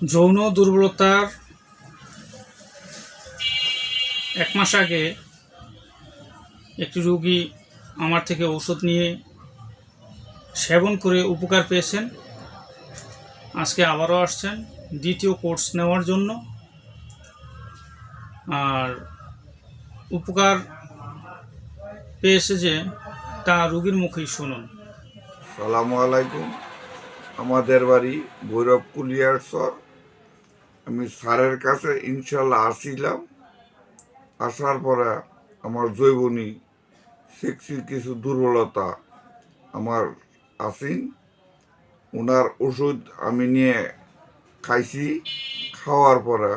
যৌন দুর্বলতার 1 মাস আগে একটি রোগী আমার থেকে ওষুধ নিয়ে সেবন করে উপকার পেয়েছেন। আজকে আবারও আসছেন দ্বিতীয় কোর্স নেওয়ার জন্য। আর উপকার পেয়েছে যে তা রোগীর মুখেই শুনুন। সালামু আলাইকুম। আমাদের বাড়ি ভৈরব কুলিয়ারচর। আমি স্যারের কাছে ইনশাল্লাহ আসছিলাম। আসার পরে আমার জৈবনী সেক্সি কিছু দুর্বলতা আমার আসিন। ওনার ওষুধ আমি নিয়ে খাইছি। খাওয়ার পরে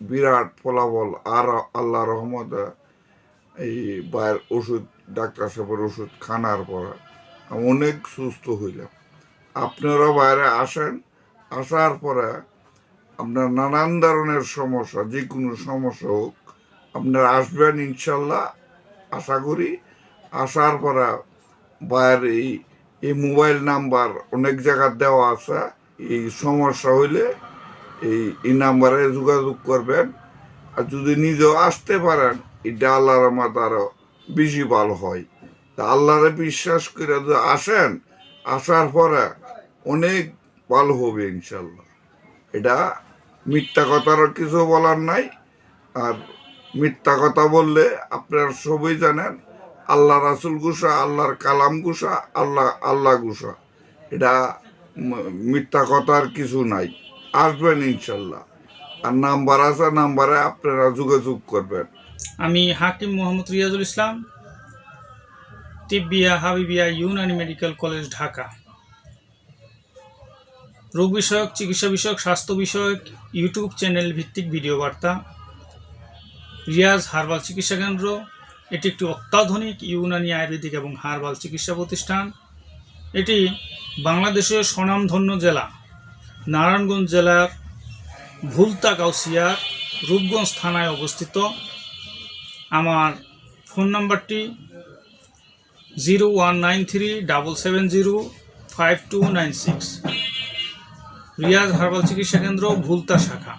বিরাট ফলাফল। আর আল্লাহ রহমতে এই বাইরের ওষুধ, ডাক্তার সাহেবের ওষুধ খানার পরে আমি অনেক সুস্থ হইলাম। আপনারা বাইরে আসেন। আসার পরে আপনার নানান ধরনের সমস্যা, যে কোনো সমস্যা হোক, আপনারা আসবেন ইনশাল্লাহ। আশা করি আসার পরে বাইরে এই মোবাইল নাম্বার অনেক জায়গায় দেওয়া আছে। এই সমস্যা হইলে এই নাম্বারে যোগাযোগ করবেন। আর যদি নিজেও আসতে পারেন, এটা আল্লাহর রহমতে আরো বেশি ভালো হয়। তা আল্লাহরে বিশ্বাস করে যদি আসেন, আসার পরে অনেক ভালো হবে ইনশাল্লাহ। এটা মিথ্যা কথারও কিছু বলার নাই। আর মিথ্যা কথা বললে আপনারা সবই জানেন, আল্লাহ রাসুল গুসা, আল্লাহর কালাম গুসা, আল্লাহ গুসা। এটা মিথ্যা কথার কিছু নাই। আসবেন ইনশাল্লাহ। আর নাম্বার আছে, নাম্বারে আপনারা যোগাযোগ করবেন। আমি হাকিম মোহাম্মদ রিয়াজুল ইসলাম, তিব্বিয়া হাবিবিয়া ইউনানি মেডিকেল কলেজ, ঢাকা। রোগ বিষয়ক, চিকিৎসা বিষয়ক, স্বাস্থ্য বিষয়ক ইউটিউব চ্যানেল ভিত্তিক ভিডিও বার্তা। রিয়াজ হার্বাল চিকিৎসা কেন্দ্র। এটি একটি অত্যাধুনিক ইউনানি আয়ুর্বেদিক এবং হার্বাল চিকিৎসা প্রতিষ্ঠান। এটি বাংলাদেশের স্বনামধন্য জেলা নারায়ণগঞ্জ জেলার ভুলতা গাউসিয়ার রূপগঞ্জ থানায় অবস্থিত। আমার ফোন নাম্বারটি 019377059296। রিয়াজ হার্বাল চিকিৎসা কেন্দ্র, ভুলতা শাখা।